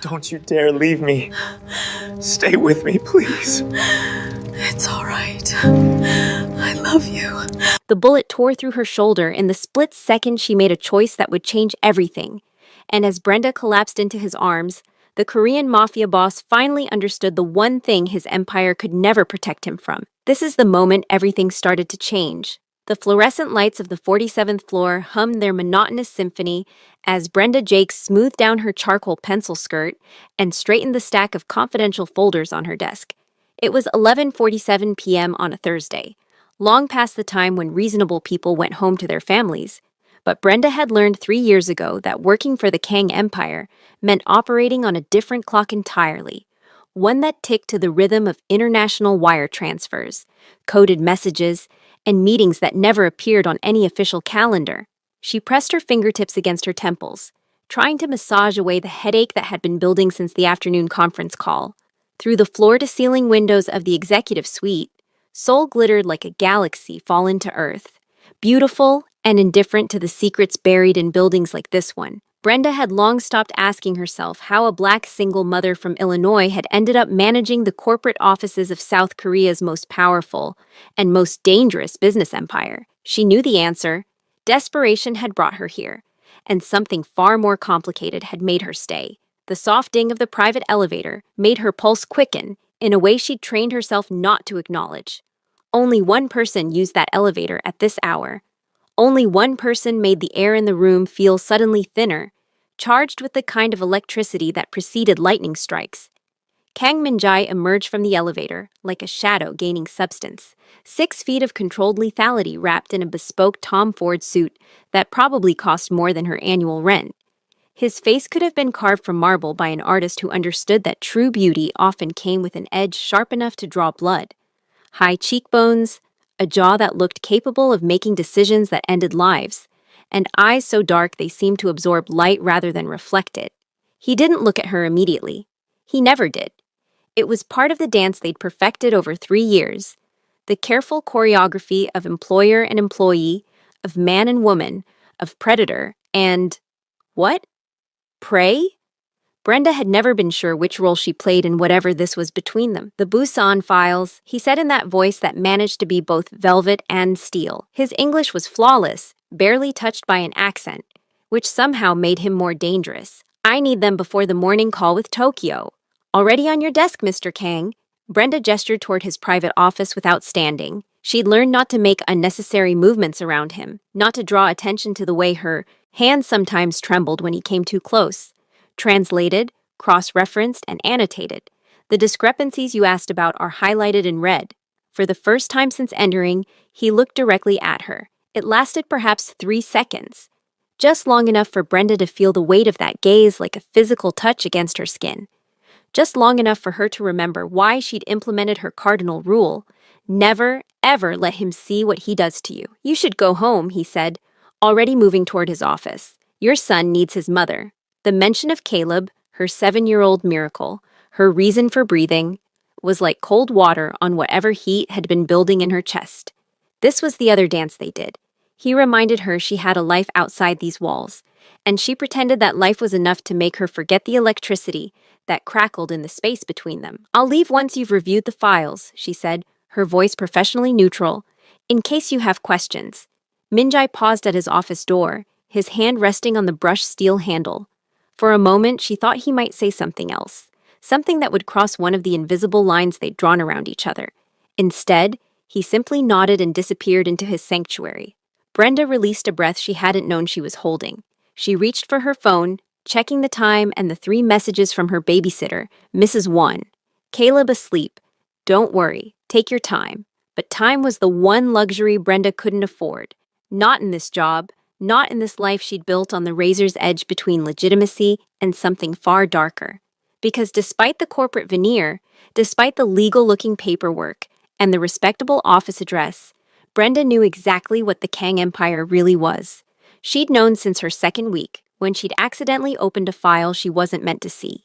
Don't you dare leave me. Stay with me, please. It's all right. I love you. The bullet tore through her shoulder in the split second she made a choice that would change everything. And as Brenda collapsed into his arms, the Korean Mafia boss finally understood the one thing his empire could never protect him from. This is the moment everything started to change. The fluorescent lights of the 47th floor hummed their monotonous symphony as Brenda Jakes smoothed down her charcoal pencil skirt and straightened the stack of confidential folders on her desk. It was 11:47 p.m. on a Thursday, long past the time when reasonable people went home to their families. But Brenda had learned 3 years ago that working for the Kang Empire meant operating on a different clock entirely, one that ticked to the rhythm of international wire transfers, coded messages, and meetings that never appeared on any official calendar. She pressed her fingertips against her temples, trying to massage away the headache that had been building since the afternoon conference call. Through the floor-to-ceiling windows of the executive suite, Seoul glittered like a galaxy fallen to Earth, beautiful and indifferent to the secrets buried in buildings like this one. Brenda had long stopped asking herself how a black single mother from Illinois had ended up managing the corporate offices of South Korea's most powerful and most dangerous business empire. She knew the answer. Desperation had brought her here, and something far more complicated had made her stay. The soft ding of the private elevator made her pulse quicken in a way she'd trained herself not to acknowledge. Only one person used that elevator at this hour. Only one person made the air in the room feel suddenly thinner, charged with the kind of electricity that preceded lightning strikes. Kang Min-jae emerged from the elevator, like a shadow gaining substance, 6 feet of controlled lethality wrapped in a bespoke Tom Ford suit that probably cost more than her annual rent. His face could have been carved from marble by an artist who understood that true beauty often came with an edge sharp enough to draw blood. High cheekbones, a jaw that looked capable of making decisions that ended lives, and eyes so dark they seemed to absorb light rather than reflect it. He didn't look at her immediately. He never did. It was part of the dance they'd perfected over 3 years. The careful choreography of employer and employee, of man and woman, of predator and... what? Prey? Brenda had never been sure which role she played in whatever this was between them. The Busan Files, he said in that voice that managed to be both velvet and steel. His English was flawless, barely touched by an accent, which somehow made him more dangerous. I need them before the morning call with Tokyo. Already on your desk, Mr. Kang. Brenda gestured toward his private office without standing. She'd learned not to make unnecessary movements around him, not to draw attention to the way her hands sometimes trembled when he came too close. Translated, cross-referenced, and annotated. The discrepancies you asked about are highlighted in red. For the first time since entering, he looked directly at her. It lasted perhaps 3 seconds, just long enough for Brenda to feel the weight of that gaze like a physical touch against her skin. Just long enough for her to remember why she'd implemented her cardinal rule: never, ever let him see what he does to you. You should go home, he said, already moving toward his office. Your son needs his mother. The mention of Caleb, her 7-year-old miracle, her reason for breathing, was like cold water on whatever heat had been building in her chest. This was the other dance they did. He reminded her she had a life outside these walls, and she pretended that life was enough to make her forget the electricity that crackled in the space between them. I'll leave once you've reviewed the files, she said, her voice professionally neutral, in case you have questions. Min-jae paused at his office door, his hand resting on the brushed steel handle. For a moment, she thought he might say something else, something that would cross one of the invisible lines they'd drawn around each other. Instead, he simply nodded and disappeared into his sanctuary. Brenda released a breath she hadn't known she was holding. She reached for her phone, checking the time and the 3 messages from her babysitter, Mrs. 1. Caleb asleep. Don't worry, take your time. But time was the one luxury Brenda couldn't afford. Not in this job. Not in this life she'd built on the razor's edge between legitimacy and something far darker. Because despite the corporate veneer, despite the legal-looking paperwork, and the respectable office address, Brenda knew exactly what the Kang Empire really was. She'd known since her 2nd week, when she'd accidentally opened a file she wasn't meant to see.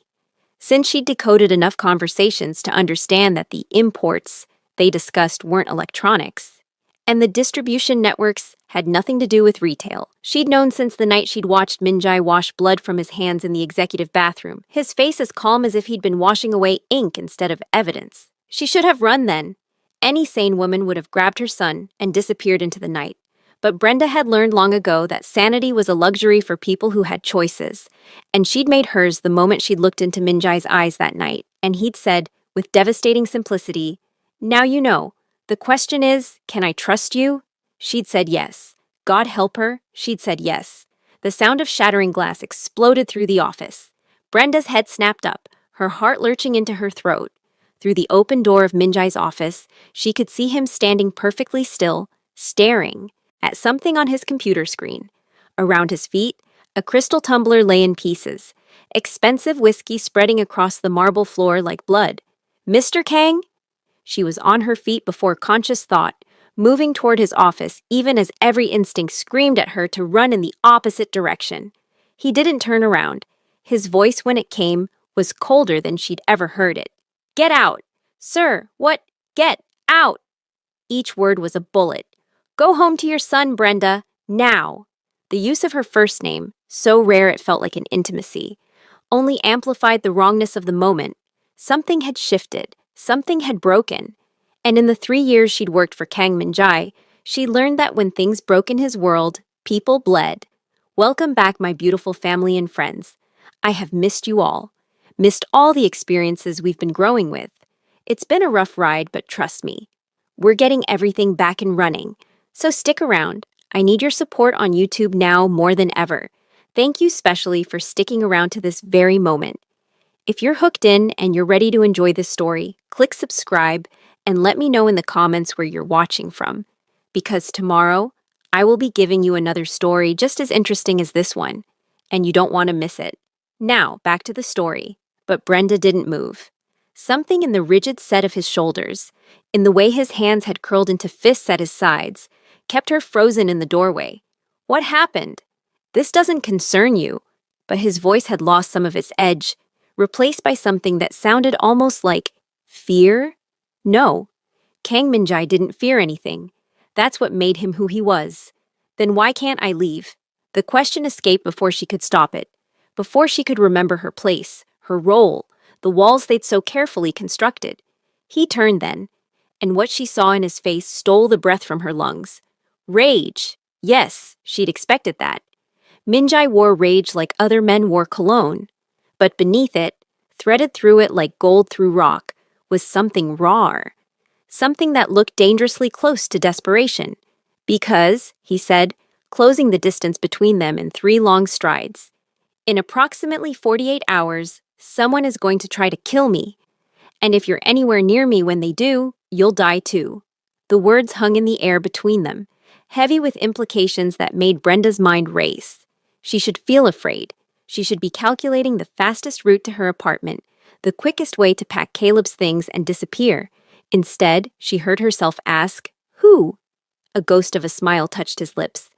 Since she'd decoded enough conversations to understand that the imports they discussed weren't electronics, And the distribution networks had nothing to do with retail. She'd known since the night she'd watched Minjai wash blood from his hands in the executive bathroom, his face as calm as if he'd been washing away ink instead of evidence. She should have run then. Any sane woman would have grabbed her son and disappeared into the night. But Brenda had learned long ago that sanity was a luxury for people who had choices, and she'd made hers the moment she'd looked into Minjai's eyes that night, and he'd said, with devastating simplicity, "Now you know. The question is, can I trust you?" She'd said yes. God help her, she'd said yes. The sound of shattering glass exploded through the office. Brenda's head snapped up, her heart lurching into her throat. Through the open door of Minjai's office, she could see him standing perfectly still, staring at something on his computer screen. Around his feet, a crystal tumbler lay in pieces, expensive whiskey spreading across the marble floor like blood. "Mr. Kang?" She was on her feet before conscious thought, moving toward his office even as every instinct screamed at her to run in the opposite direction. He didn't turn around. His voice, when it came, was colder than she'd ever heard it. "Get out!" "Sir, what? Get out!" Each word was a bullet. "Go home to your son, Brenda. Now!" The use of her first name, so rare it felt like an intimacy, only amplified the wrongness of the moment. Something had shifted. Something had broken. And in the 3 years she'd worked for Kang Minjai, she learned that when things broke in his world, people bled. "Welcome back, my beautiful family and friends. I have missed you all. Missed all the experiences we've been growing with. It's been a rough ride, but trust me, we're getting everything back and running. So stick around. I need your support on YouTube now more than ever. Thank you specially for sticking around to this very moment. If you're hooked in and you're ready to enjoy this story, click subscribe and let me know in the comments where you're watching from. Because tomorrow, I will be giving you another story just as interesting as this one, and you don't want to miss it. Now, back to the story. But Brenda didn't move. Something in the rigid set of his shoulders, in the way his hands had curled into fists at his sides, kept her frozen in the doorway. "What happened?" "This doesn't concern you." But his voice had lost some of its edge, replaced by something that sounded almost like fear? No, Kang Minjai didn't fear anything. That's what made him who he was. "Then why can't I leave?" The question escaped before she could stop it, before she could remember her place, her role, the walls they'd so carefully constructed. He turned then, and what she saw in his face stole the breath from her lungs. Rage. Yes, she'd expected that. Minjai wore rage like other men wore cologne. But beneath it, threaded through it like gold through rock, was something raw. Something that looked dangerously close to desperation. "Because," he said, closing the distance between them in 3 long strides, "in approximately 48 hours, someone is going to try to kill me. And if you're anywhere near me when they do, you'll die too." The words hung in the air between them, heavy with implications that made Brenda's mind race. She should feel afraid. She should be calculating the fastest route to her apartment, the quickest way to pack Caleb's things and disappear. Instead, she heard herself ask, "Who?" A ghost of a smile touched his lips.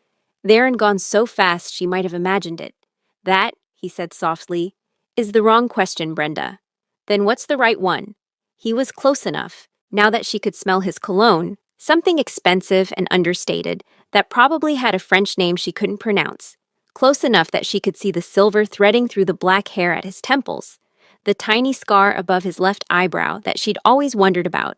There and gone so fast she might have imagined it. "That," he said softly, "is the wrong question, Brenda." "Then what's the right one?" He was close enough, now that she could smell his cologne, something expensive and understated that probably had a French name she couldn't pronounce. Close enough that she could see the silver threading through the black hair at his temples, the tiny scar above his left eyebrow that she'd always wondered about.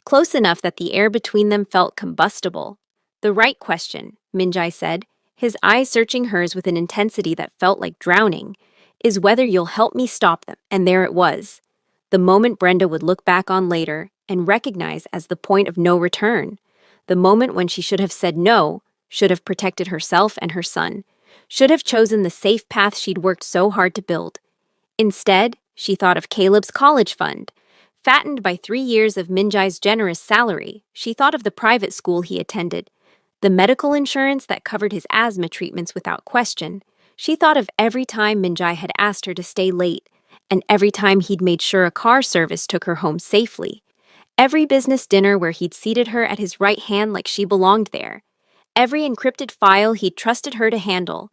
Close enough that the air between them felt combustible. "The right question," Minjai said, his eyes searching hers with an intensity that felt like drowning, "is whether you'll help me stop them." And there it was. The moment Brenda would look back on later and recognize as the point of no return. The moment when she should have said no, should have protected herself and her son, should have chosen the safe path she'd worked so hard to build. Instead, she thought of Caleb's college fund. Fattened by 3 years of Minjai's generous salary, she thought of the private school he attended, the medical insurance that covered his asthma treatments without question. She thought of every time Minjai had asked her to stay late, and every time he'd made sure a car service took her home safely. Every business dinner where he'd seated her at his right hand like she belonged there. Every encrypted file he'd trusted her to handle.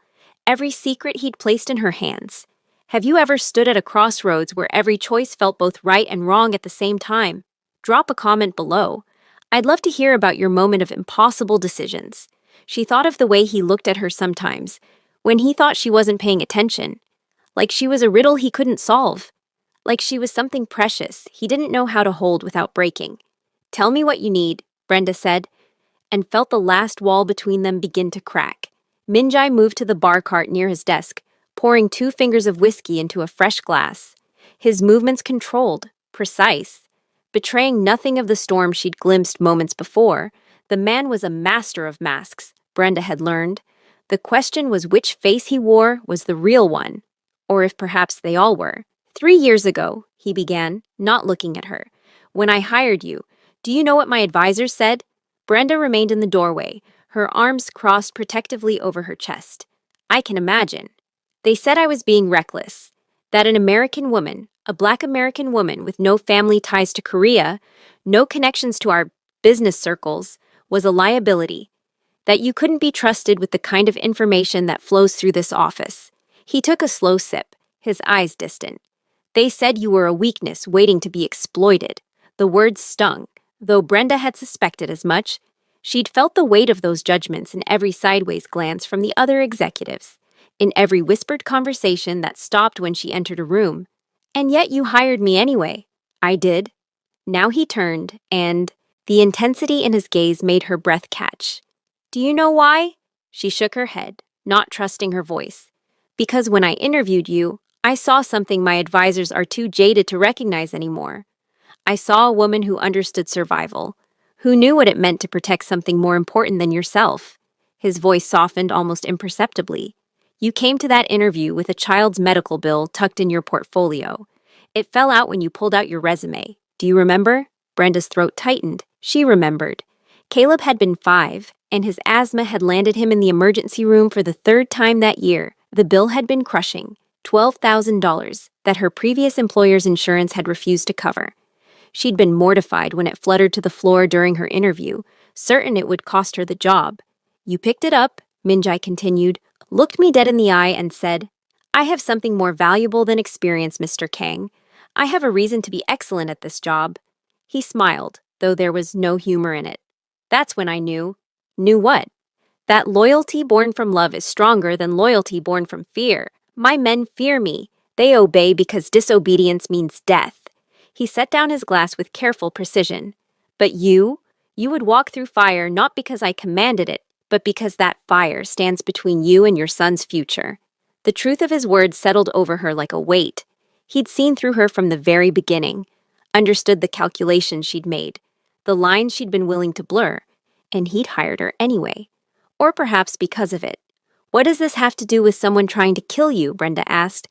Every secret he'd placed in her hands. Have you ever stood at a crossroads where every choice felt both right and wrong at the same time? Drop a comment below. I'd love to hear about your moment of impossible decisions. She thought of the way he looked at her sometimes, when he thought she wasn't paying attention, like she was a riddle he couldn't solve, like she was something precious he didn't know how to hold without breaking. Tell me what you need, Brenda said, and felt the last wall between them begin to crack. Minjai moved to the bar cart near his desk, pouring 2 fingers of whiskey into a fresh glass. His movements controlled, precise. Betraying nothing of the storm she'd glimpsed moments before, the man was a master of masks, Brenda had learned. The question was which face he wore was the real one, or if perhaps they all were. 3 years ago, he began, not looking at her. When I hired you, do you know what my advisors said? Brenda remained in the doorway, her arms crossed protectively over her chest. I can imagine. They said I was being reckless, that an American woman, a Black American woman with no family ties to Korea, no connections to our business circles, was a liability, that you couldn't be trusted with the kind of information that flows through this office. He took a slow sip, his eyes distant. They said you were a weakness waiting to be exploited. The words stung. Though Brenda had suspected as much, she'd felt the weight of those judgments in every sideways glance from the other executives, in every whispered conversation that stopped when she entered a room. And yet you hired me anyway. I did. Now he turned, and the intensity in his gaze made her breath catch. Do you know why? She shook her head, not trusting her voice. Because when I interviewed you, I saw something my advisors are too jaded to recognize anymore. I saw a woman who understood survival, who knew what it meant to protect something more important than yourself. His voice softened almost imperceptibly. You came to that interview with a child's medical bill tucked in your portfolio. It fell out when you pulled out your resume. Do you remember? Brenda's throat tightened. She remembered. Caleb had been 5, and his asthma had landed him in the emergency room for the 3rd time that year. The bill had been crushing, $12,000, that her previous employer's insurance had refused to cover. She'd been mortified when it fluttered to the floor during her interview, certain it would cost her the job. You picked it up, Minjai continued, looked me dead in the eye and said, I have something more valuable than experience, Mr. Kang. I have a reason to be excellent at this job. He smiled, though there was no humor in it. That's when I knew. Knew what? That loyalty born from love is stronger than loyalty born from fear. My men fear me. They obey because disobedience means death. He set down his glass with careful precision. But you would walk through fire not because I commanded it, but because that fire stands between you and your son's future. The truth of his words settled over her like a weight. He'd seen through her from the very beginning, understood the calculations she'd made, the lines she'd been willing to blur, and he'd hired her anyway. Or perhaps because of it. What does this have to do with someone trying to kill you? Brenda asked,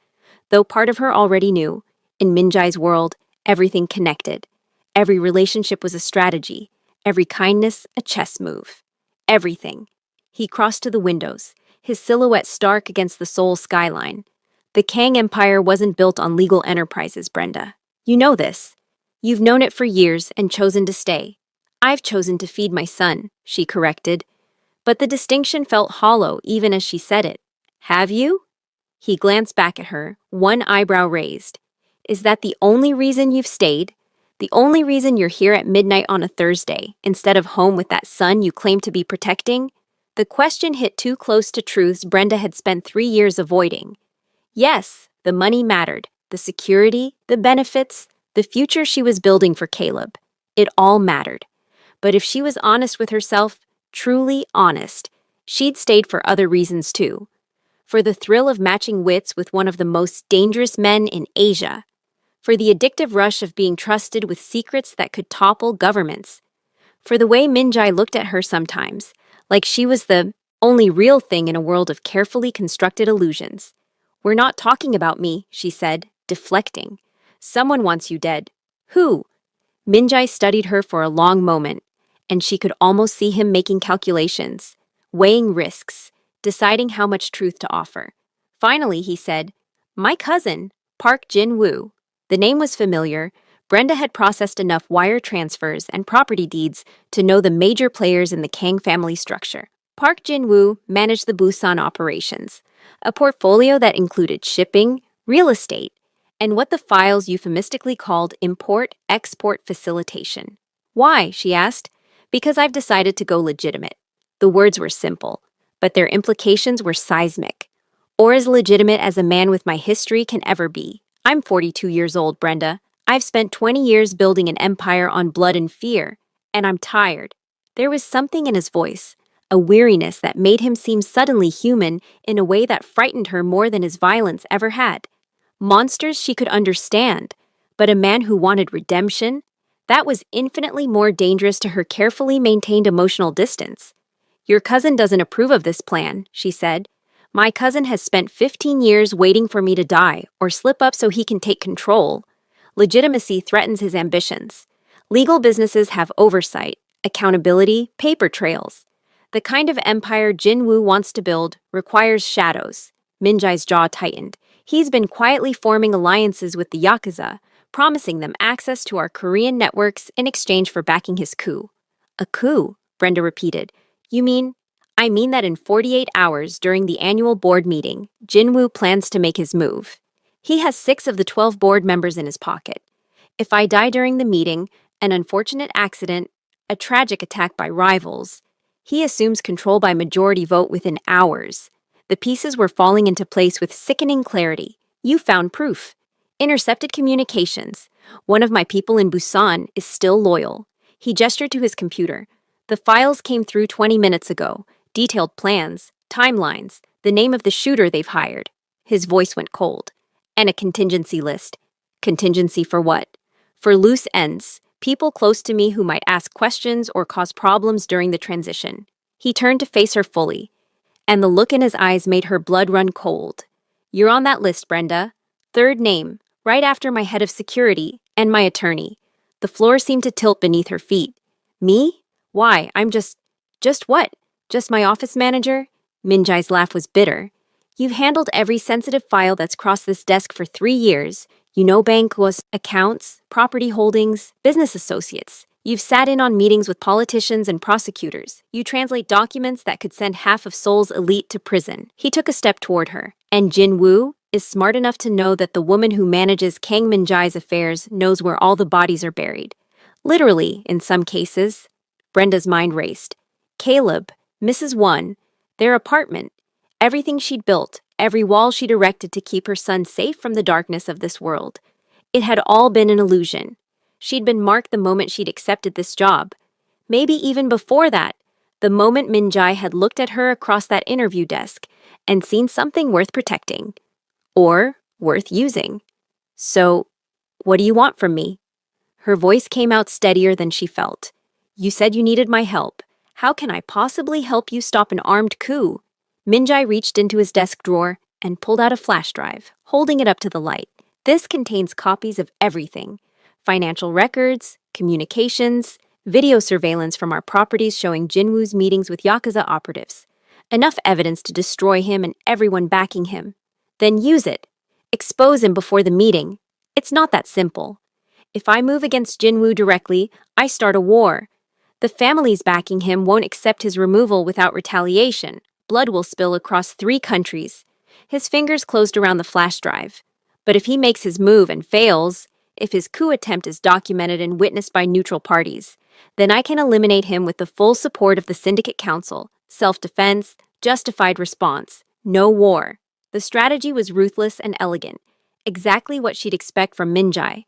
though part of her already knew. In Minjai's world, everything connected. Every relationship was a strategy, every kindness a chess move. Everything. He crossed to the windows, his silhouette stark against the Seoul skyline. The Kang Empire wasn't built on legal enterprises, Brenda. You know this. You've known it for years and chosen to stay. I've chosen to feed my son, she corrected. But the distinction felt hollow even as she said it. Have you? He glanced back at her, one eyebrow raised. Is that the only reason you've stayed? The only reason you're here at midnight on a Thursday, instead of home with that son you claim to be protecting? The question hit too close to truths Brenda had spent 3 years avoiding. Yes, the money mattered, the security, the benefits, the future she was building for Caleb. It all mattered. But if she was honest with herself, truly honest, she'd stayed for other reasons too. For the thrill of matching wits with one of the most dangerous men in Asia. For the addictive rush of being trusted with secrets that could topple governments. For the way Minjai looked at her sometimes, like she was the only real thing in a world of carefully constructed illusions. We're not talking about me, she said, deflecting. Someone wants you dead. Who? Minjai studied her for a long moment, and she could almost see him making calculations, weighing risks, deciding how much truth to offer. Finally, he said, My cousin, Park Jin-woo. The name was familiar. Brenda had processed enough wire transfers and property deeds to know the major players in the Kang family structure. Park Jin-woo managed the Busan operations, a portfolio that included shipping, real estate, and what the files euphemistically called import-export facilitation. Why? She asked. Because I've decided to go legitimate. The words were simple, but their implications were seismic. Or as legitimate as a man with my history can ever be. I'm 42 years old, Brenda. I've spent 20 years building an empire on blood and fear, and I'm tired. There was something in his voice, a weariness that made him seem suddenly human in a way that frightened her more than his violence ever had. Monsters she could understand, but a man who wanted redemption? That was infinitely more dangerous to her carefully maintained emotional distance. Your cousin doesn't approve of this plan, she said. My cousin has spent 15 years waiting for me to die or slip up so he can take control. Legitimacy threatens his ambitions. Legal businesses have oversight, accountability, paper trails. The kind of empire Jinwoo wants to build requires shadows. Minjai's jaw tightened. He's been quietly forming alliances with the Yakuza, promising them access to our Korean networks in exchange for backing his coup. A coup, Brenda repeated. You mean? I mean that in 48 hours during the annual board meeting, Jinwoo plans to make his move. He has 6 of the 12 board members in his pocket. If I die during the meeting, an unfortunate accident, a tragic attack by rivals, he assumes control by majority vote within hours. The pieces were falling into place with sickening clarity. You found proof. Intercepted communications. One of my people in Busan is still loyal. He gestured to his computer. The files came through 20 minutes ago. Detailed plans, timelines, the name of the shooter they've hired. His voice went cold. And a contingency list. Contingency for what? For loose ends, people close to me who might ask questions or cause problems during the transition. He turned to face her fully, and the look in his eyes made her blood run cold. You're on that list, Brenda. 3rd name, right after my head of security and my attorney. The floor seemed to tilt beneath her feet. Me? Why, I'm just what? Just my office manager? Minjai's laugh was bitter. You've handled every sensitive file that's crossed this desk for 3 years. You know bankos, accounts, property holdings, business associates. You've sat in on meetings with politicians and prosecutors. You translate documents that could send half of Seoul's elite to prison. He took a step toward her. And Jin Woo is smart enough to know that the woman who manages Kang Min-jae's affairs knows where all the bodies are buried. Literally, in some cases. Brenda's mind raced. Caleb, Mrs. One, their apartment, everything she'd built, every wall she'd erected to keep her son safe from the darkness of this world. It had all been an illusion. She'd been marked the moment she'd accepted this job. Maybe even before that, the moment Min-jae had looked at her across that interview desk and seen something worth protecting. Or worth using. So, what do you want from me? Her voice came out steadier than she felt. You said you needed my help. How can I possibly help you stop an armed coup? Min-jae reached into his desk drawer and pulled out a flash drive, holding it up to the light. This contains copies of everything. Financial records, communications, video surveillance from our properties showing Jinwoo's meetings with Yakuza operatives. Enough evidence to destroy him and everyone backing him. Then use it. Expose him before the meeting. It's not that simple. If I move against Jinwoo directly, I start a war. The families backing him won't accept his removal without retaliation. Blood will spill across 3 countries. His fingers closed around the flash drive. But if he makes his move and fails, if his coup attempt is documented and witnessed by neutral parties, then I can eliminate him with the full support of the Syndicate Council. Self-defense, justified response, no war. The strategy was ruthless and elegant, exactly what she'd expect from Min-jae.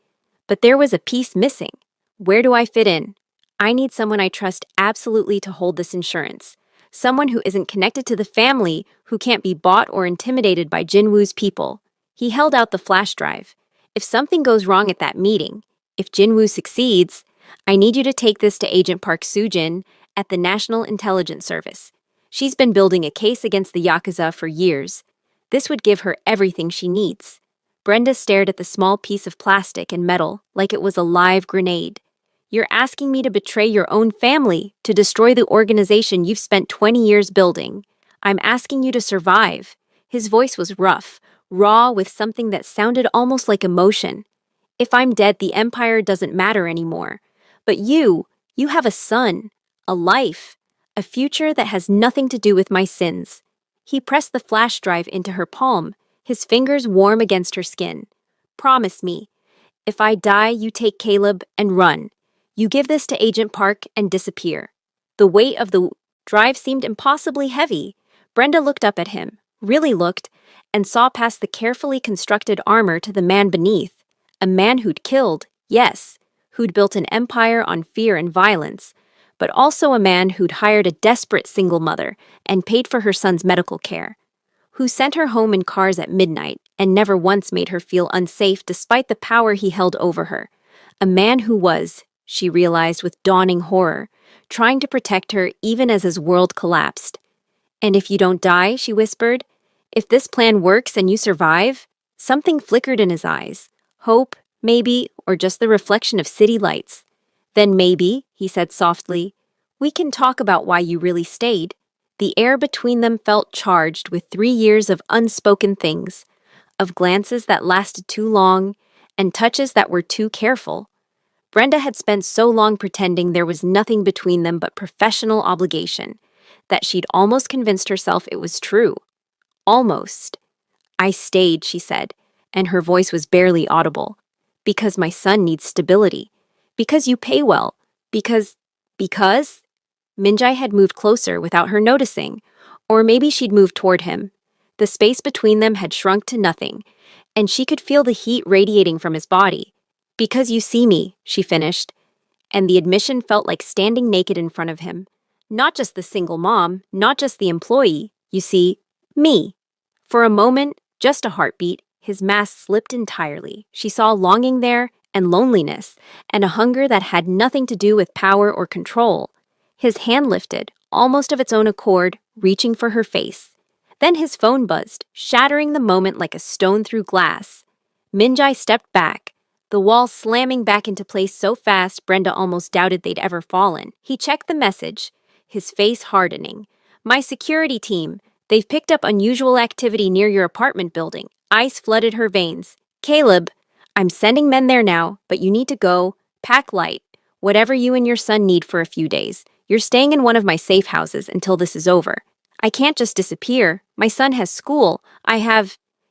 But there was a piece missing. Where do I fit in? I need someone I trust absolutely to hold this insurance. Someone who isn't connected to the family, who can't be bought or intimidated by Jinwoo's people. He held out the flash drive. If something goes wrong at that meeting, if Jinwoo succeeds, I need you to take this to Agent Park Soo-jin at the National Intelligence Service. She's been building a case against the Yakuza for years. This would give her everything she needs. Brenda stared at the small piece of plastic and metal like it was a live grenade. You're asking me to betray your own family, to destroy the organization you've spent 20 years building. I'm asking you to survive. His voice was rough, raw with something that sounded almost like emotion. If I'm dead, the empire doesn't matter anymore. But you have a son, a life, a future that has nothing to do with my sins. He pressed the flash drive into her palm, his fingers warm against her skin. Promise me. If I die, you take Caleb and run. You give this to Agent Park and disappear. The weight of the drive seemed impossibly heavy. Brenda looked up at him, really looked, and saw past the carefully constructed armor to the man beneath. A man who'd killed, yes, who'd built an empire on fear and violence, but also a man who'd hired a desperate single mother and paid for her son's medical care, who sent her home in cars at midnight and never once made her feel unsafe despite the power he held over her. A man who was, she realized with dawning horror, trying to protect her even as his world collapsed. "And if you don't die," she whispered, "if this plan works and you survive?" Something flickered in his eyes. Hope, maybe, or just the reflection of city lights. "Then maybe," he said softly, "we can talk about why you really stayed." The air between them felt charged with 3 years of unspoken things, of glances that lasted too long, and touches that were too careful. Brenda had spent so long pretending there was nothing between them but professional obligation, that she'd almost convinced herself it was true. Almost. "I stayed," she said, and her voice was barely audible. "Because my son needs stability. Because you pay well. Because? Minjai had moved closer without her noticing, or maybe she'd moved toward him. The space between them had shrunk to nothing, and she could feel the heat radiating from his body. "Because you see me," she finished, and the admission felt like standing naked in front of him. Not just the single mom, not just the employee, you see, me. For a moment, just a heartbeat, his mask slipped entirely. She saw longing there, and loneliness, and a hunger that had nothing to do with power or control. His hand lifted, almost of its own accord, reaching for her face. Then his phone buzzed, shattering the moment like a stone through glass. Minjai stepped back, the wall slamming back into place so fast Brenda almost doubted they'd ever fallen. He checked the message, his face hardening. "My security team. They've picked up unusual activity near your apartment building." Ice flooded her veins. "Caleb, I'm sending men there now, but you need to go. Pack light. Whatever you and your son need for a few days. You're staying in one of my safe houses until this is over. I can't just disappear. My son has school.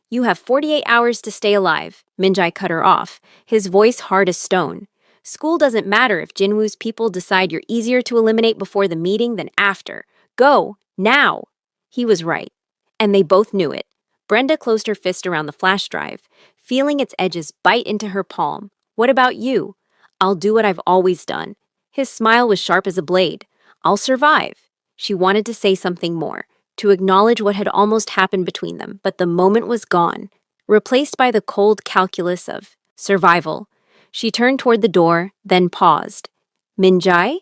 You have 48 hours to stay alive." Minjai cut her off, his voice hard as stone. "School doesn't matter if Jinwoo's people decide you're easier to eliminate before the meeting than after. Go, now." He was right, and they both knew it. Brenda closed her fist around the flash drive, feeling its edges bite into her palm. "What about you?" "I'll do what I've always done." His smile was sharp as a blade. "I'll survive." She wanted to say something more, to acknowledge what had almost happened between them, but the moment was gone, replaced by the cold calculus of survival. She turned toward the door, then paused. "Minjai?"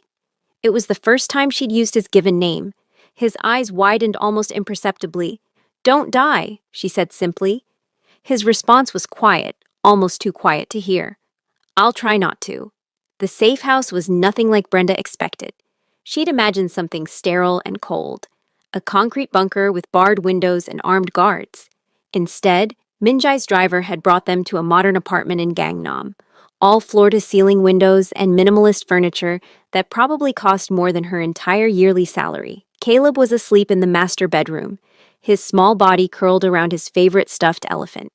It was the first time she'd used his given name. His eyes widened almost imperceptibly. "Don't die," she said simply. His response was quiet, almost too quiet to hear. "I'll try not to." The safe house was nothing like Brenda expected. She'd imagined something sterile and cold, a concrete bunker with barred windows and armed guards. Instead, Minjai's driver had brought them to a modern apartment in Gangnam, all floor-to-ceiling windows and minimalist furniture that probably cost more than her entire yearly salary. Caleb was asleep in the master bedroom, his small body curled around his favorite stuffed elephant.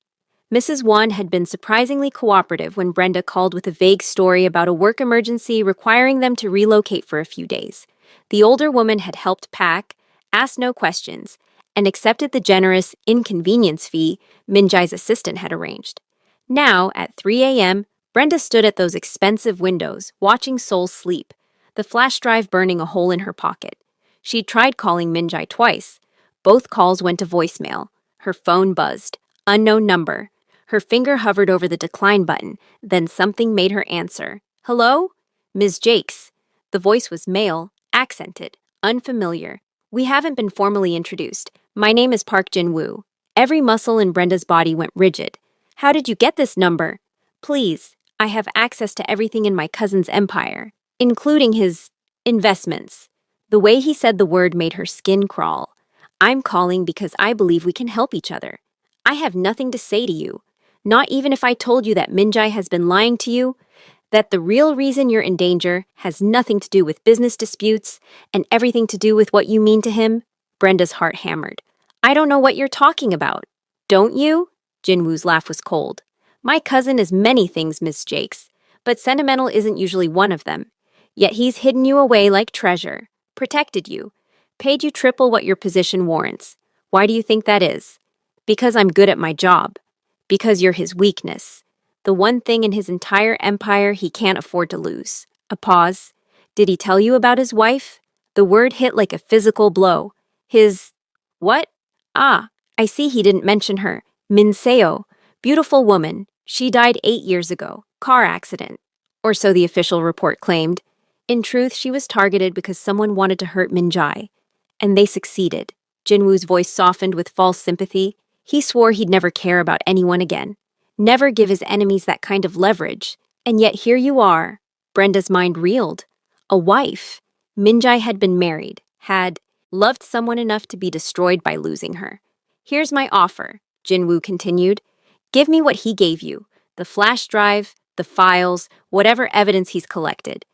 Mrs. Wan had been surprisingly cooperative when Brenda called with a vague story about a work emergency requiring them to relocate for a few days. The older woman had helped pack, asked no questions, and accepted the generous inconvenience fee Minjai's assistant had arranged. Now, at 3 a.m., Brenda stood at those expensive windows, watching Sol sleep, the flash drive burning a hole in her pocket. She'd tried calling Minjai twice. Both calls went to voicemail. Her phone buzzed. Unknown number. Her finger hovered over the decline button, then something made her answer. "Hello? Ms. Jakes." The voice was male, accented, unfamiliar. "We haven't been formally introduced. My name is Park Jin-woo." Every muscle in Brenda's body went rigid. "How did you get this number?" "Please, I have access to everything in my cousin's empire, including his investments." The way he said the word made her skin crawl. "I'm calling because I believe we can help each other. I have nothing to say to you. Not even if I told you that Minjai has been lying to you, that the real reason you're in danger has nothing to do with business disputes and everything to do with what you mean to him." Brenda's heart hammered. "I don't know what you're talking about." "Don't you?" Jinwoo's laugh was cold. "My cousin is many things, Miss Jakes, but sentimental isn't usually one of them. Yet he's hidden you away like treasure." protected you, paid you triple what your position warrants. Why do you think that is? Because I'm good at my job. Because you're his weakness. The one thing in his entire empire he can't afford to lose. A pause. Did he tell you about his wife? The word hit like a physical blow. His... what? Ah, I see he didn't mention her. Minseo. Beautiful woman. She died 8 years ago. Car accident. Or so the official report claimed. In truth, she was targeted because someone wanted to hurt Minjai. And they succeeded. Jinwoo's voice softened with false sympathy. He swore he'd never care about anyone again. Never give his enemies that kind of leverage. And yet here you are. Brenda's mind reeled. A wife. Minjai had been married, had loved someone enough to be destroyed by losing her. Here's my offer, Jinwoo continued. Give me what he gave you. The flash drive, the files, whatever evidence he's collected.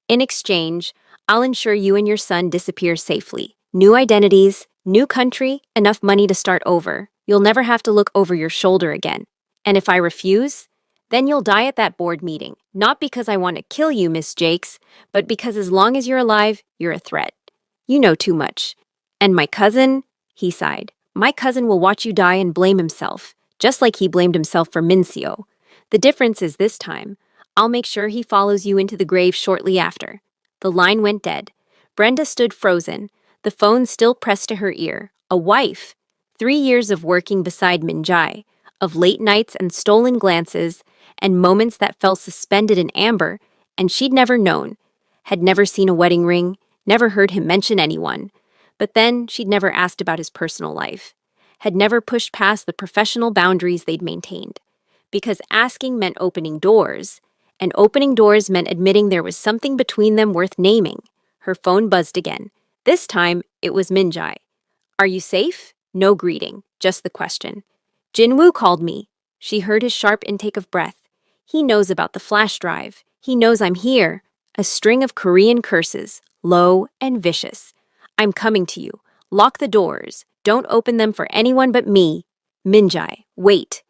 In exchange, I'll ensure you and your son disappear safely. New identities, new country, enough money to start over. You'll never have to look over your shoulder again. And if I refuse, then you'll die at that board meeting. Not because I want to kill you, Miss Jakes, but because as long as you're alive, you're a threat. You know too much. And my cousin, he sighed, my cousin will watch you die and blame himself, just like he blamed himself for Minseo. The difference is this time, I'll make sure he follows you into the grave shortly after. The line went dead. Brenda stood frozen, the phone still pressed to her ear. A wife. 3 years of working beside Minjai, of late nights and stolen glances, and moments that felt suspended in amber, and she'd never known. Had never seen a wedding ring, never heard him mention anyone. But then she'd never asked about his personal life. Had never pushed past the professional boundaries they'd maintained. Because asking meant opening doors, and opening doors meant admitting there was something between them worth naming. Her phone buzzed again. This time, it was Minjai. Are you safe? No greeting, just the question. Jinwoo called me. She heard his sharp intake of breath. He knows about the flash drive. He knows I'm here. A string of Korean curses, low and vicious. I'm coming to you. Lock the doors. Don't open them for anyone but me. Minjai, wait.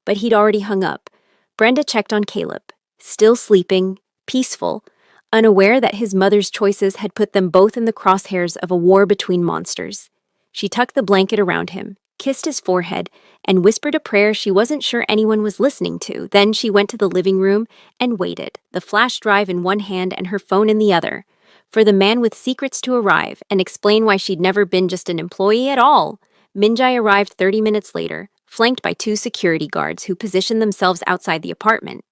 But he'd already hung up. Brenda checked on Caleb. Still sleeping, peaceful, unaware that his mother's choices had put them both in the crosshairs of a war between monsters. She tucked the blanket around him, kissed his forehead, and whispered a prayer she wasn't sure anyone was listening to. Then she went to the living room and waited, the flash drive in one hand and her phone in the other, for the man with secrets to arrive and explain why she'd never been just an employee at all. Minjai arrived 30 minutes later, flanked by 2 security guards who positioned themselves outside the apartment.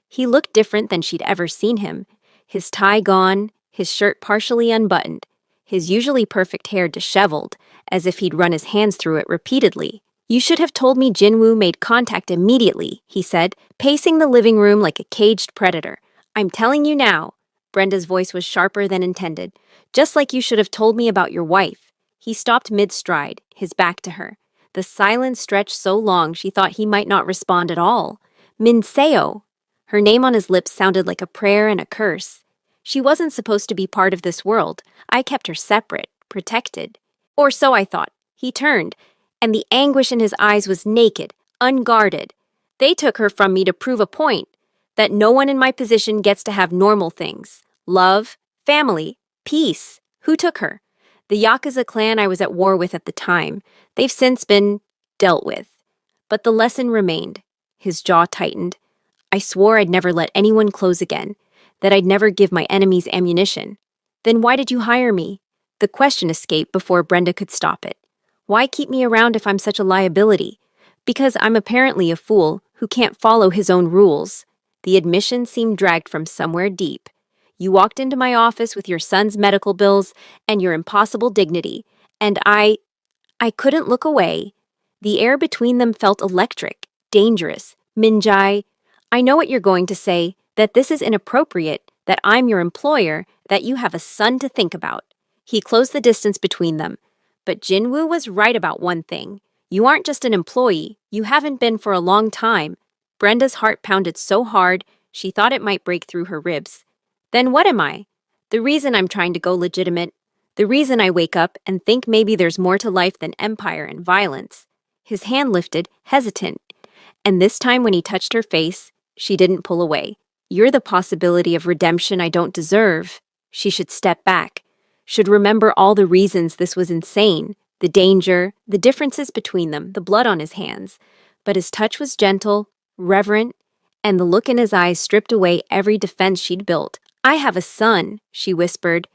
He looked different than she'd ever seen him, his tie gone, his shirt partially unbuttoned, his usually perfect hair disheveled, as if he'd run his hands through it repeatedly. You should have told me Jinwoo made contact immediately, he said, pacing the living room like a caged predator. I'm telling you now. Brenda's voice was sharper than intended. Just like you should have told me about your wife. He stopped mid-stride, his back to her. The silence stretched so long she thought he might not respond at all. Minseo. Her name on his lips sounded like a prayer and a curse. She wasn't supposed to be part of this world. I kept her separate, protected. Or so I thought. He turned, and the anguish in his eyes was naked, unguarded. They took her from me to prove a point, that no one in my position gets to have normal things. Love, family, peace. Who took her? The Yakuza clan I was at war with at the time. They've since been dealt with. But the lesson remained. His jaw tightened. I swore I'd never let anyone close again, that I'd never give my enemies ammunition. Then why did you hire me? The question escaped before Brenda could stop it. Why keep me around if I'm such a liability? Because I'm apparently a fool who can't follow his own rules. The admission seemed dragged from somewhere deep. You walked into my office with your son's medical bills and your impossible dignity, and I couldn't look away. The air between them felt electric, dangerous. Minjai, I know what you're going to say, that this is inappropriate, that I'm your employer, that you have a son to think about. He closed the distance between them. But Jinwoo was right about one thing. You aren't just an employee. You haven't been for a long time. Brenda's heart pounded so hard, she thought it might break through her ribs. Then what am I? The reason I'm trying to go legitimate. The reason I wake up and think maybe there's more to life than empire and violence. His hand lifted, hesitant. And this time when he touched her face, she didn't pull away. You're the possibility of redemption I don't deserve. She should step back. should remember all the reasons this was insane, the danger, the differences between them, the blood on his hands. But his touch was gentle, reverent, and the look in his eyes stripped away every defense she'd built. "I have a son," she whispered,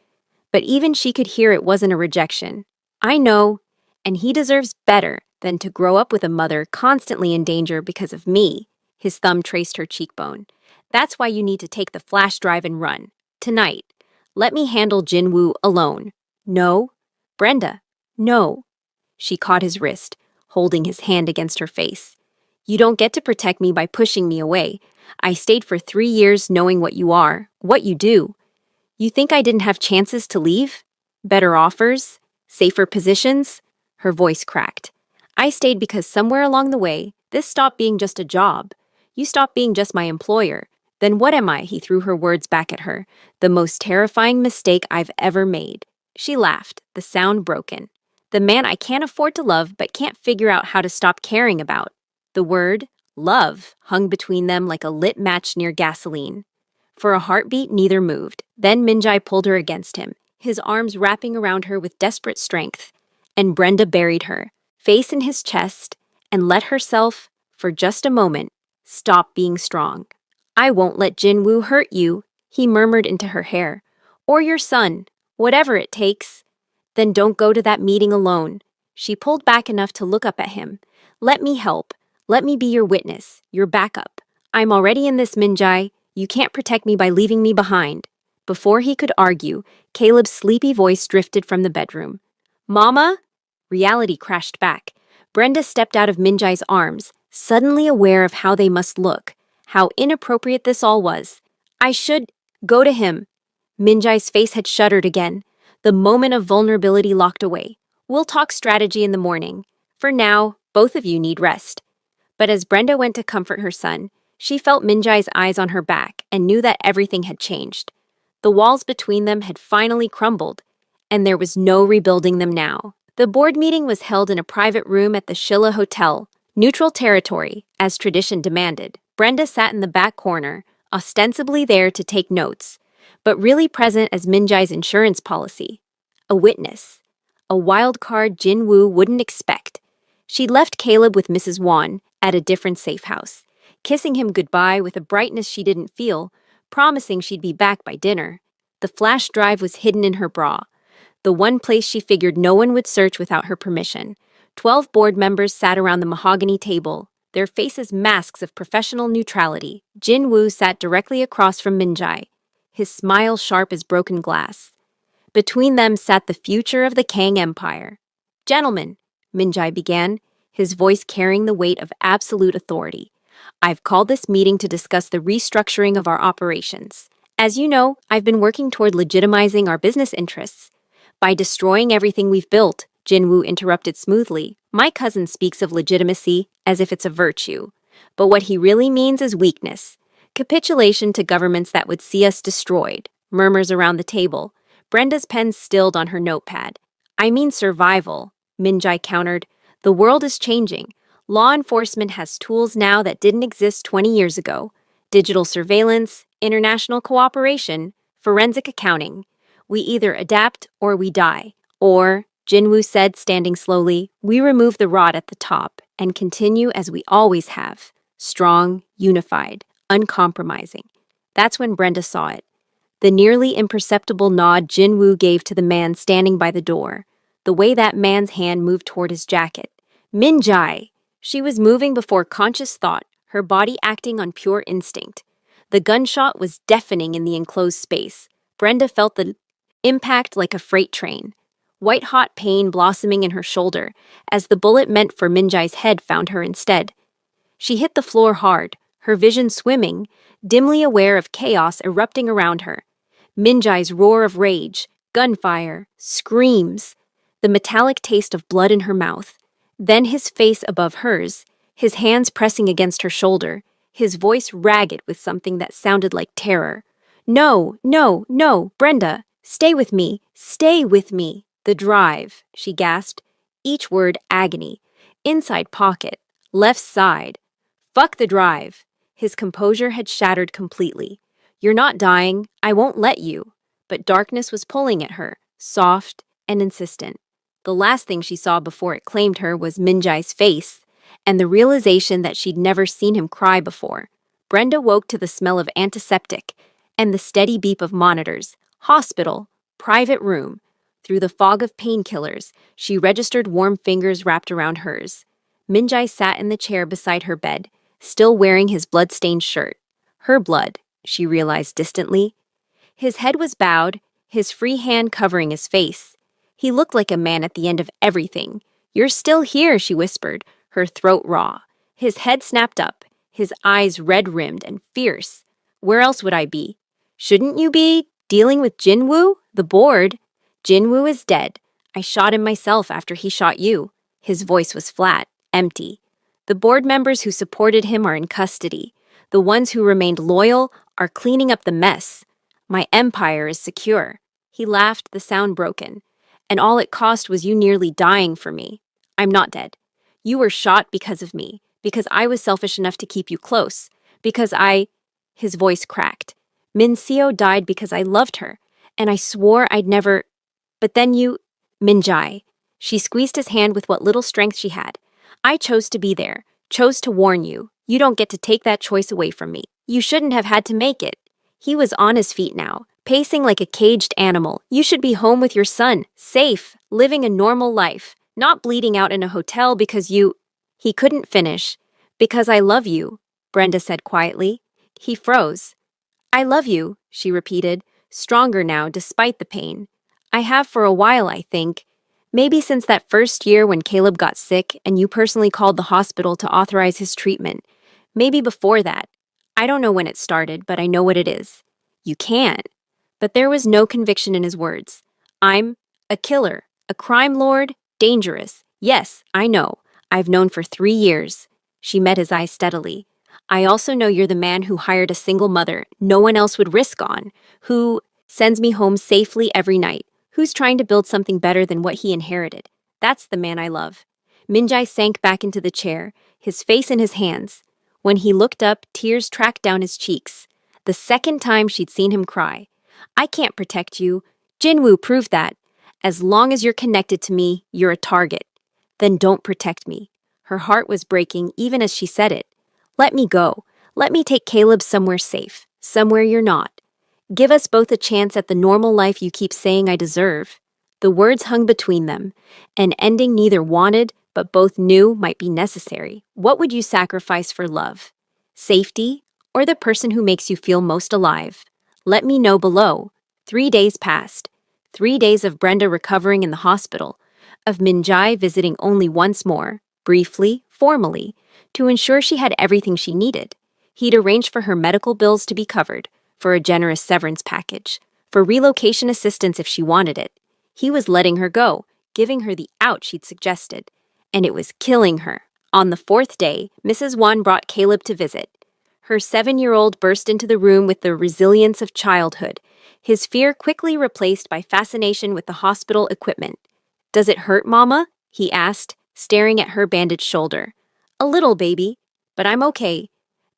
but even she could hear it wasn't a rejection. "I know, and he deserves better than to grow up with a mother constantly in danger because of me." His thumb traced her cheekbone. "That's why you need to take the flash drive and run. Tonight. Let me handle Jinwoo alone." "No." "Brenda." "No." She caught his wrist, holding his hand against her face. "You don't get to protect me by pushing me away. I stayed for 3 years knowing what you are, what you do. You think I didn't have chances to leave? Better offers? Safer positions?" Her voice cracked. "I stayed because somewhere along the way, this stopped being just a job. You stopped being just my employer. Then what am I?" He threw her words back at her. "The most terrifying mistake I've ever made." She laughed, the sound broken. "The man I can't afford to love but can't figure out how to stop caring about." The word, love, hung between them like a lit match near gasoline. For a heartbeat, neither moved. Then Minjai pulled her against him, his arms wrapping around her with desperate strength. And Brenda buried her, face in his chest, and let herself, for just a moment, stop being strong. "I won't let Jinwoo hurt you," he murmured into her hair. "Or your son, whatever it takes." "Then don't go to that meeting alone." She pulled back enough to look up at him. "Let me help. Let me be your witness, your backup. I'm already in this, Minjai. You can't protect me by leaving me behind." Before he could argue, Caleb's sleepy voice drifted from the bedroom. "Mama?" Reality crashed back. Brenda stepped out of Minjai's arms, suddenly aware of how they must look, how inappropriate this all was. "I should go to him." Minjai's face had shuddered again. The moment of vulnerability locked away. "We'll talk strategy in the morning. For now, both of you need rest." But as Brenda went to comfort her son, she felt Minjai's eyes on her back and knew that everything had changed. The walls between them had finally crumbled, and there was no rebuilding them now. The board meeting was held in a private room at the Shilla Hotel, neutral territory, as tradition demanded. Brenda sat in the back corner, ostensibly there to take notes, but really present as Minjai's insurance policy. A witness. A wild card Jinwoo wouldn't expect. She'd left Caleb with Mrs. Wan at a different safe house, kissing him goodbye with a brightness she didn't feel, promising she'd be back by dinner. The flash drive was hidden in her bra, the one place she figured no one would search without her permission. 12 board members sat around the mahogany table, their faces masks of professional neutrality. Jinwoo sat directly across from Minjai, his smile sharp as broken glass. Between them sat the future of the Kang Empire. "Gentlemen," Minjai began, his voice carrying the weight of absolute authority, "I've called this meeting to discuss the restructuring of our operations. As you know, I've been working toward legitimizing our business interests. By destroying everything we've built," Jinwoo interrupted smoothly. "My cousin speaks of legitimacy as if it's a virtue. But what he really means is weakness. Capitulation to governments that would see us destroyed." Murmurs around the table. Brenda's pen stilled on her notepad. "I mean survival," Minjai countered. "The world is changing. Law enforcement has tools now that didn't exist 20 years ago. Digital surveillance, international cooperation, forensic accounting. We either adapt or we die. Or," Jinwoo said, standing slowly, "we remove the rod at the top and continue as we always have. Strong, unified, uncompromising." That's when Brenda saw it. The nearly imperceptible nod Jinwoo gave to the man standing by the door. The way that man's hand moved toward his jacket. "Minjai!" She was moving before conscious thought, her body acting on pure instinct. The gunshot was deafening in the enclosed space. Brenda felt the impact like a freight train. White-hot pain blossoming in her shoulder, as the bullet meant for Minjai's head found her instead. She hit the floor hard, her vision swimming, dimly aware of chaos erupting around her. Minjai's roar of rage, gunfire, screams, the metallic taste of blood in her mouth. Then his face above hers, his hands pressing against her shoulder, his voice ragged with something that sounded like terror. "No, no, no, Brenda, stay with me, stay with me." "The drive," she gasped, each word agony. "Inside pocket, left side." "Fuck the drive." His composure had shattered completely. "You're not dying. I won't let you." But darkness was pulling at her, soft and insistent. The last thing she saw before it claimed her was Minjai's face, and the realization that she'd never seen him cry before. Brenda woke to the smell of antiseptic and the steady beep of monitors. Hospital, private room. Through the fog of painkillers, she registered warm fingers wrapped around hers. Minjai sat in the chair beside her bed, still wearing his blood-stained shirt. Her blood, she realized distantly. His head was bowed, his free hand covering his face. He looked like a man at the end of everything. "You're still here," she whispered, her throat raw. His head snapped up, his eyes red-rimmed and fierce. "Where else would I be? Shouldn't you be dealing with Jinwoo, the board? Jinwoo is dead. I shot him myself after he shot you." His voice was flat, empty. "The board members who supported him are in custody. The ones who remained loyal are cleaning up the mess. My empire is secure." He laughed, the sound broken. "And all it cost was you nearly dying for me. I'm not dead. You were shot because of me, because I was selfish enough to keep you close, because I—" His voice cracked. "Min Seo died because I loved her, and I swore I'd never— But then you— Minjai." She squeezed his hand with what little strength she had. "I chose to be there, chose to warn you. You don't get to take that choice away from me. You shouldn't have had to make it." He was on his feet now, pacing like a caged animal. "You should be home with your son, safe, living a normal life, not bleeding out in a hotel because you—" He couldn't finish. "Because I love you," Brenda said quietly. He froze. "I love you," she repeated, stronger now despite the pain. "I have for a while, I think. Maybe since that first year when Caleb got sick and you personally called the hospital to authorize his treatment. Maybe before that. I don't know when it started, but I know what it is. You can't." But there was no conviction in his words. "I'm a killer, a crime lord, dangerous. Yes, I know. I've known for 3 years." She met his eyes steadily. "I also know you're the man who hired a single mother no one else would risk on, who sends me home safely every night, who's trying to build something better than what he inherited. That's the man I love." Minjai sank back into the chair, his face in his hands. When he looked up, tears tracked down his cheeks. The second time she'd seen him cry. "I can't protect you. Jinwoo proved that. As long as you're connected to me, you're a target. Then don't protect me." Her heart was breaking even as she said it. "Let me go. Let me take Caleb somewhere safe, somewhere you're not. Give us both a chance at the normal life you keep saying I deserve." The words hung between them, an ending neither wanted but both knew might be necessary. What would you sacrifice for love? Safety, or the person who makes you feel most alive? Let me know below. 3 days passed. 3 days of Brenda recovering in the hospital, of Minjai visiting only once more, briefly, formally, to ensure she had everything she needed. He'd arranged for her medical bills to be covered, for a generous severance package, for relocation assistance if she wanted it. He was letting her go, giving her the out she'd suggested. And it was killing her. On the 4th day, Mrs. Wan brought Caleb to visit. Her 7-year-old burst into the room with the resilience of childhood, his fear quickly replaced by fascination with the hospital equipment. "Does it hurt, Mama?" he asked, staring at her bandaged shoulder. "A little, baby, but I'm okay.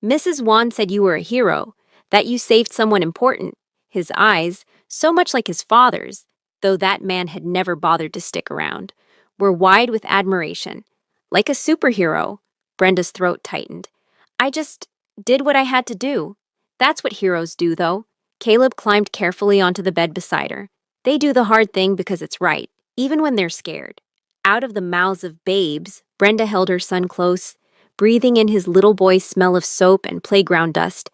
Mrs. Wan said you were a hero, that you saved someone important." His eyes, so much like his father's, though that man had never bothered to stick around, were wide with admiration. "Like a superhero." Brenda's throat tightened. "I just did what I had to do. That's what heroes do, though." Caleb climbed carefully onto the bed beside her. "They do the hard thing because it's right, even when they're scared." Out of the mouths of babes, Brenda held her son close, breathing in his little boy's smell of soap and playground dust,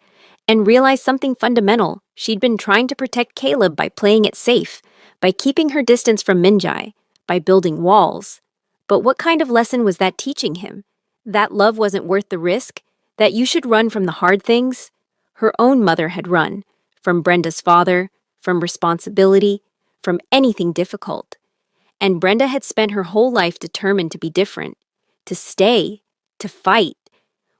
and realized something fundamental. She'd been trying to protect Caleb by playing it safe, by keeping her distance from Minjai, by building walls. But what kind of lesson was that teaching him? That love wasn't worth the risk? That you should run from the hard things? Her own mother had run, from Brenda's father, from responsibility, from anything difficult. And Brenda had spent her whole life determined to be different, to stay, to fight.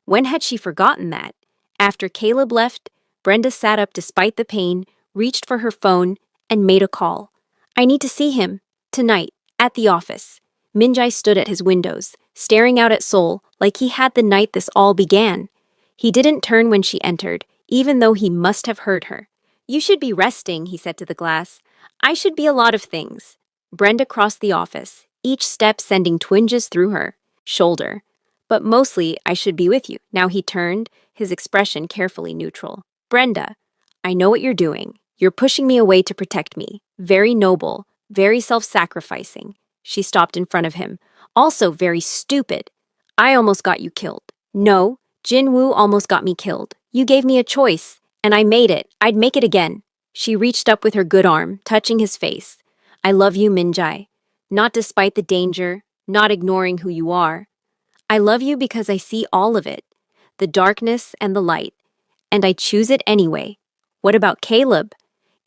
When had she forgotten that? After Caleb left, Brenda sat up despite the pain, reached for her phone, and made a call. "I need to see him. Tonight, at the office." Minjai stood at his windows, staring out at Seoul like he had the night this all began. He didn't turn when she entered, even though he must have heard her. "You should be resting," he said to the glass. I should be a lot of things. Brenda crossed the office, each step sending twinges through her shoulder. But mostly, I should be with you. Now he turned, his expression carefully neutral. Brenda, I know what you're doing. You're pushing me away to protect me. Very noble, very self-sacrificing. She stopped in front of him. Also very stupid. I almost got you killed. No, Jin Woo almost got me killed. You gave me a choice, and I made it. I'd make it again. She reached up with her good arm, touching his face. I love you, Minjai. Not despite the danger, not ignoring who you are. I love you because I see all of it, the darkness and the light, and I choose it anyway. What about Caleb?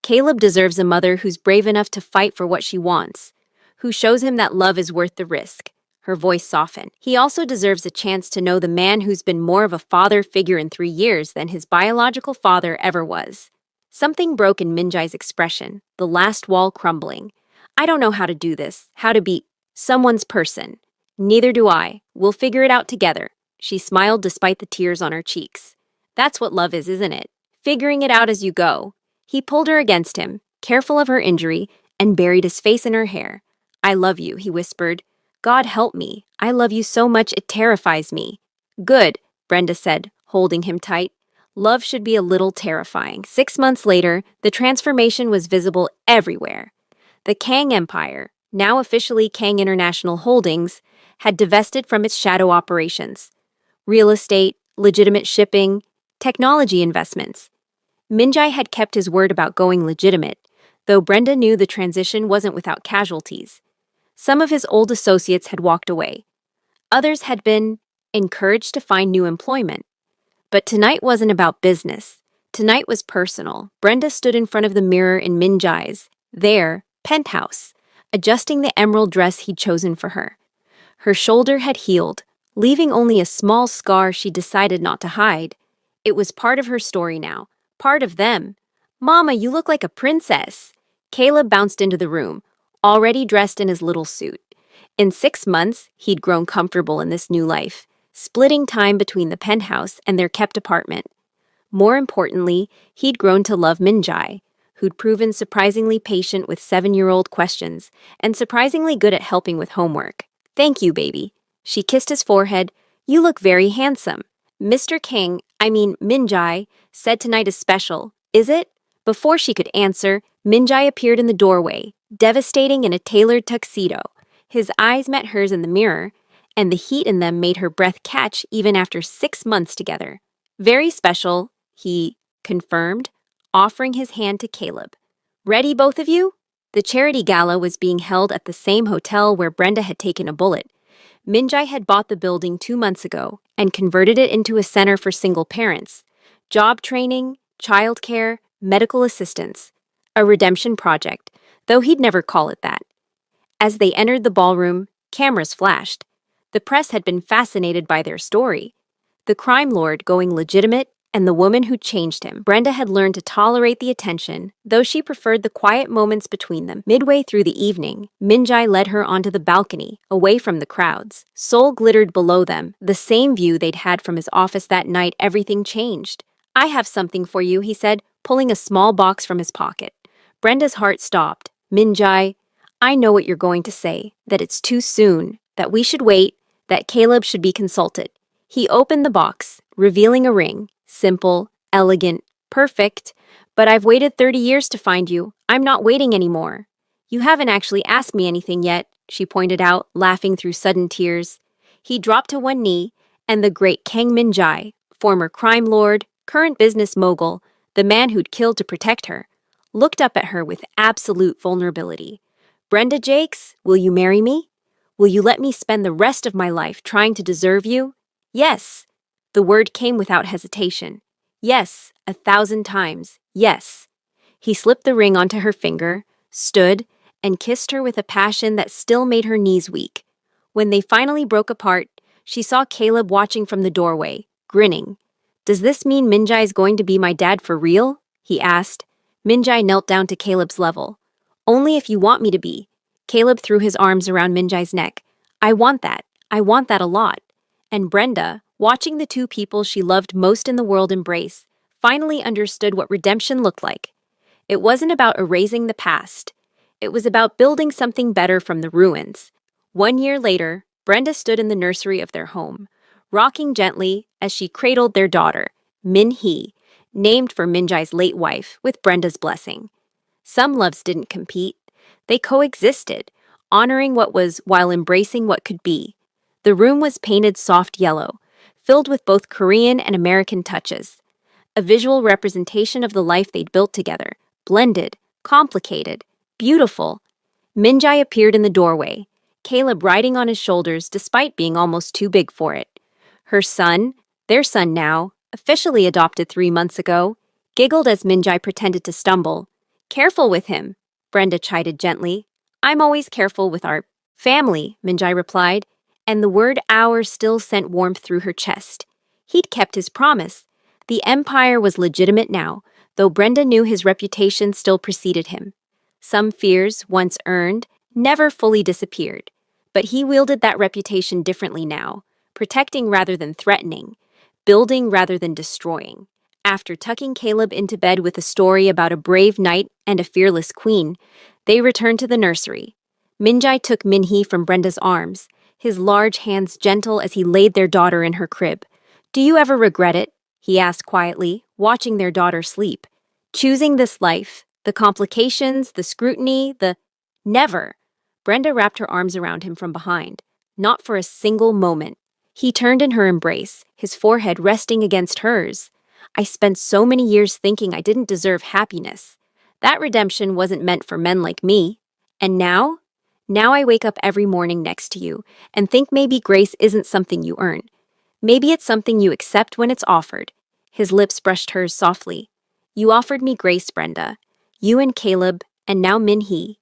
Caleb deserves a mother who's brave enough to fight for what she wants, who shows him that love is worth the risk. Her voice softened. He also deserves a chance to know the man who's been more of a father figure in 3 years than his biological father ever was. Something broke in Minjai's expression, the last wall crumbling. I don't know how to do this, how to be someone's person. Neither do I. We'll figure it out together. She smiled despite the tears on her cheeks. That's what love is, isn't it? Figuring it out as you go. He pulled her against him, careful of her injury, and buried his face in her hair. I love you, he whispered. God help me. I love you so much it terrifies me. Good, Brenda said, holding him tight. Love should be a little terrifying. 6 months later, the transformation was visible everywhere. The Kang Empire, now officially Kang International Holdings, had divested from its shadow operations. Real estate, legitimate shipping, technology investments. Minjai had kept his word about going legitimate, though Brenda knew the transition wasn't without casualties. Some of his old associates had walked away. Others had been encouraged to find new employment. But tonight wasn't about business. Tonight was personal. Brenda stood in front of the mirror in Minjai's, penthouse, adjusting the emerald dress he'd chosen for her. Her shoulder had healed, leaving only a small scar she decided not to hide. It was part of her story now, part of them. Mama, you look like a princess. Caleb bounced into the room, already dressed in his little suit. In 6 months, he'd grown comfortable in this new life, splitting time between the penthouse and their kept apartment. More importantly, he'd grown to love Minjai, who'd proven surprisingly patient with 7-year-old questions and surprisingly good at helping with homework. Thank you, baby. She kissed his forehead. You look very handsome. Minjai, said tonight is special. Is it? Before she could answer, Minjai appeared in the doorway, devastating in a tailored tuxedo. His eyes met hers in the mirror, and the heat in them made her breath catch even after 6 months together. Very special, he confirmed, offering his hand to Caleb. Ready, both of you? The charity gala was being held at the same hotel where Brenda had taken a bullet. Minjai had bought the building 2 months ago and converted it into a center for single parents. Job training, childcare, medical assistance. A redemption project, though he'd never call it that. As they entered the ballroom, cameras flashed. The press had been fascinated by their story. The crime lord going legitimate and the woman who changed him. Brenda had learned to tolerate the attention, though she preferred the quiet moments between them. Midway through the evening, Minjai led her onto the balcony, away from the crowds. Seoul glittered below them, the same view they'd had from his office that night. Everything changed. I have something for you, he said, pulling a small box from his pocket. Brenda's heart stopped. Minjai, I know what you're going to say, that it's too soon, that we should wait, that Caleb should be consulted. He opened the box, revealing a ring. Simple, elegant, perfect. But I've waited 30 years to find you. I'm not waiting anymore. You haven't actually asked me anything yet, she pointed out, laughing through sudden tears. He dropped to one knee, and the great Kang Minjai, former crime lord, current business mogul, the man who'd killed to protect her, looked up at her with absolute vulnerability. Brenda Jakes, will you marry me? Will you let me spend the rest of my life trying to deserve you? Yes. The word came without hesitation. Yes, 1,000 times, yes. He slipped the ring onto her finger, stood, and kissed her with a passion that still made her knees weak. When they finally broke apart, she saw Caleb watching from the doorway, grinning. Does this mean Minjai is going to be my dad for real? He asked. Minjai knelt down to Caleb's level. Only if you want me to be. Caleb threw his arms around Minjai's neck. I want that. I want that a lot. And Brenda, watching the two people she loved most in the world embrace, finally understood what redemption looked like. It wasn't about erasing the past. It was about building something better from the ruins. 1 year later, Brenda stood in the nursery of their home, rocking gently as she cradled their daughter, Min-hee, named for Min-jae's late wife, with Brenda's blessing. Some loves didn't compete. They coexisted, honoring what was while embracing what could be. The room was painted soft yellow, filled with both Korean and American touches, a visual representation of the life they'd built together, blended, complicated, beautiful. Min-jae appeared in the doorway, Caleb riding on his shoulders despite being almost too big for it. Her son, their son now, officially adopted 3 months ago, giggled as Min-jae pretended to stumble. "Careful with him," Brenda chided gently. "I'm always careful with our family," Min-jae replied, and the word "our" still sent warmth through her chest. He'd kept his promise. The empire was legitimate now, though Brenda knew his reputation still preceded him. Some fears, once earned, never fully disappeared. But he wielded that reputation differently now, protecting rather than threatening, building rather than destroying. After tucking Caleb into bed with a story about a brave knight and a fearless queen, they returned to the nursery. Min-jae took Min-hee from Brenda's arms, his large hands gentle as he laid their daughter in her crib. "Do you ever regret it?" he asked quietly, watching their daughter sleep. "Choosing this life, the complications, the scrutiny, the—" "Never." Brenda wrapped her arms around him from behind. "Not for a single moment." He turned in her embrace, his forehead resting against hers. "I spent so many years thinking I didn't deserve happiness. That redemption wasn't meant for men like me. And now? Now I wake up every morning next to you and think maybe grace isn't something you earn. Maybe it's something you accept when it's offered." His lips brushed hers softly. "You offered me grace, Brenda. You and Caleb, and now Min-hee.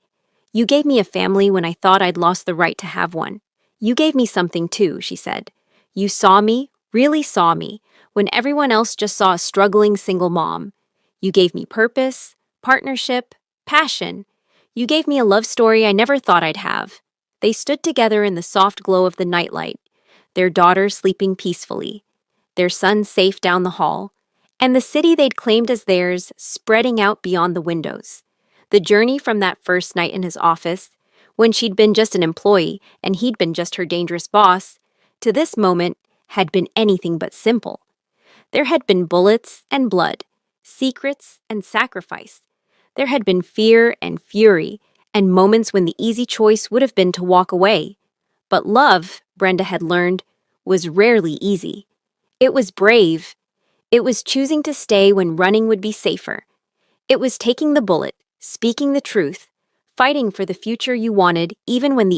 You gave me a family when I thought I'd lost the right to have one. You gave me something too," she said. "You saw me, really saw me, when everyone else just saw a struggling single mom. You gave me purpose, partnership, passion. You gave me a love story I never thought I'd have." They stood together in the soft glow of the nightlight, their daughter sleeping peacefully, their son safe down the hall, and the city they'd claimed as theirs spreading out beyond the windows. The journey from that first night in his office, when she'd been just an employee and he'd been just her dangerous boss, to this moment had been anything but simple. There had been bullets and blood, secrets and sacrifice. There had been fear and fury, and moments when the easy choice would have been to walk away. But love, Brenda had learned, was rarely easy. It was brave. It was choosing to stay when running would be safer. It was taking the bullet, speaking the truth, fighting for the future you wanted even when the